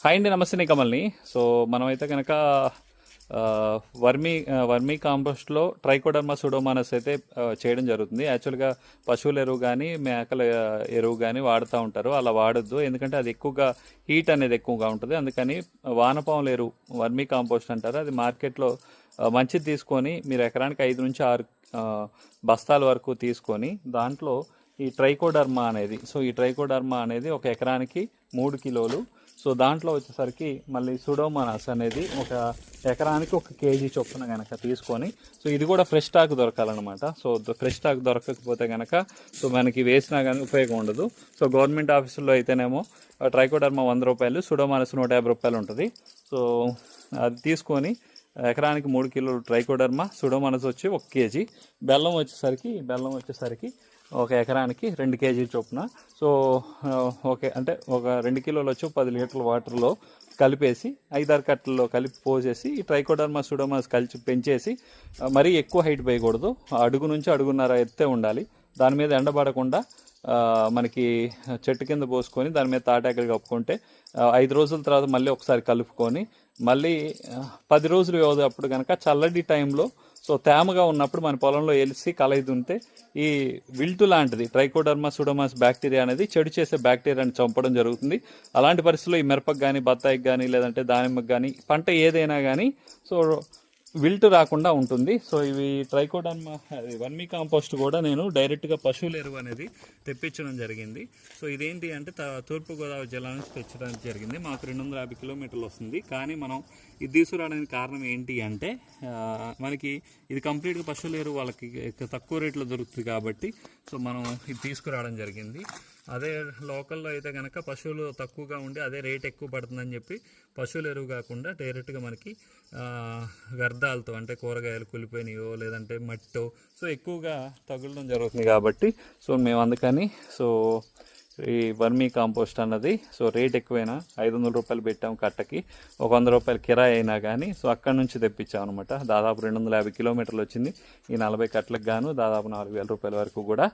Hi అండి, నమస్తే నీ కమల్ని. సో మనమైతే కనుక వర్మీ కాంపోస్ట్లో ట్రైకోడర్మా సూడోమోనాస్ అయితే చేయడం జరుగుతుంది. యాక్చువల్గా పశువుల ఎరువు కానీ మేకల ఎరువు కానీ వాడుతూ ఉంటారు. అలా వాడొద్దు, ఎందుకంటే అది ఎక్కువగా హీట్ అనేది ఎక్కువగా ఉంటుంది. అందుకని వానపాముల ఎరువు వర్మీ కాంపోస్ట్ అంటారు, అది మార్కెట్లో మంచిది తీసుకొని మీరు ఎకరానికి 5 నుంచి 6 బస్తాల వరకు తీసుకొని దాంట్లో ఈ ట్రైకోడర్మా అనేది ఒక ఎకరానికి 3 కిలోలు. సో దాంట్లో వచ్చేసరికి మళ్ళీ సూడోమోనాస్ అనేది ఒక ఎకరానికి 1 కేజీ చొప్పున కనుక తీసుకొని, సో ఇది కూడా ఫ్రెష్ స్టాక్ దొరకాలన్నమాట. సో ఫ్రెష్ స్టాక్ దొరకకపోతే కనుక సో మనకి వేసినా కానీ ఉపయోగం ఉండదు. సో గవర్నమెంట్ ఆఫీసుల్లో అయితేనేమో ట్రైకోడర్మా 100 రూపాయలు, సూడోమోనాస్ 150 రూపాయలు ఉంటుంది. సో అది తీసుకొని ఎకరానికి 3 కిలోలు ట్రైకోడర్మా, సూడోమోనాస్ వచ్చి 1 కేజీ, బెల్లం వచ్చేసరికి ఒక ఎకరానికి 2 కేజీల చొప్పున. సో ఓకే అంటే ఒక 2 కిలోలు వచ్చి 10 లీటర్ల వాటర్లో కలిపేసి 5-6 కట్టల్లో కలిపి పోసేసి ఈ ట్రైకోడర్మా సూడోమోనాస్ కలిసి పెంచేసి, మరీ ఎక్కువ హైట్ వేయకూడదు, అడుగు నుంచి అడుగున్నర ఎత్తే ఉండాలి. దాని మీద ఎండబడకుండా మనకి చెట్టు కింద పోసుకొని దాని మీద తాటాకులు కప్పుకుంటే 5 రోజుల తర్వాత మళ్ళీ ఒకసారి కలుపుకొని మళ్ళీ 10 రోజులు వ్యవధి అప్పుడు కనుక చల్లటి టైంలో, సో తేమగా ఉన్నప్పుడు మన పొలంలో ఎలిసి కలయిదుంటే ఈ విల్టు లాంటిది ట్రైకోడర్మా సూడోమోనాస్ బ్యాక్టీరియా అనేది చెడు చేసే బ్యాక్టీరియాని చంపడం జరుగుతుంది. అలాంటి పరిస్థితుల్లో ఈ మిరపకు కానీ, బత్తాయికి కానీ, లేదంటే దానిమ్మకి కానీ, పంట ఏదైనా కానీ సో విల్టు రాకుండా ఉంటుంది. సో ఇవి ట్రైకోడర్మా వర్మీ కాంపోస్ట్ కూడా నేను డైరెక్ట్గా పశువుల ఎరువు అనేది తెప్పించడం జరిగింది. సో ఇదేంటి అంటే తూర్పుగోదావరి జిల్లా నుంచి తెచ్చడానికి జరిగింది. మాకు 250 కిలోమీటర్లు వస్తుంది. కానీ మనం ఇది తీసుకురావడానికి కారణం ఏంటి అంటే మనకి ఇది కంప్లీట్గా పశువుల ఎరువు వాళ్ళకి తక్కువ రేట్లో దొరుకుతుంది కాబట్టి సో మనం ఇది తీసుకురావడం జరిగింది. అదే లోకల్లో అయితే కనుక పశువులు తక్కువగా ఉండి అదే రేట్ ఎక్కువ పడుతుందని చెప్పి పశువుల ఎరువు కాకుండా డైరెక్ట్గా మనకి వ్యర్థాలతో, అంటే కూరగాయలు కులిపోయినాయో లేదంటే మట్టో సో ఎక్కువగా తగులడం జరుగుతుంది కాబట్టి సో మేము అందుకని సో ఈ వర్మీ కాంపోస్ట్ అన్నది సో రేట్ ఎక్కువైనా 500 రూపాయలు పెట్టాం కట్టకి, 100 రూపాయలు కిరాయి అయినా కానీ సో అక్కడి నుంచి తెప్పించాం అనమాట. దాదాపు 250 కిలోమీటర్లు వచ్చింది. ఈ 40 కట్టలకు గాను దాదాపు 4000 రూపాయల వరకు కూడా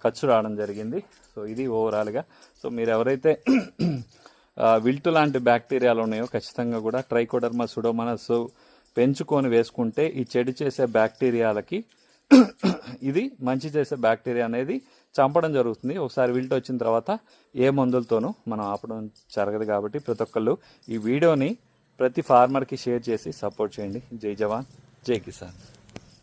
ఖర్చు రావడం జరిగింది. సో ఇది ఓవరాల్గా. సో మీరు ఎవరైతే విల్టు లాంటి బ్యాక్టీరియాలు ఉన్నాయో ఖచ్చితంగా కూడా ట్రైకోడర్మా సూడోమోనాస్ పెంచుకొని వేసుకుంటే ఈ చెడు చేసే బ్యాక్టీరియాలకి ఇది మంచి చేసే బ్యాక్టీరియా అనేది చంపడం జరుగుతుంది. ఒకసారి విల్ట్ వచ్చిన తర్వాత ఏ మందులతోనూ మనం ఆపడం జరగదు. కాబట్టి ప్రతి ఒక్కళ్ళు ఈ వీడియోని ప్రతి ఫార్మర్కి షేర్ చేసి సపోర్ట్ చేయండి. జై జవాన్, జై కిసాన్.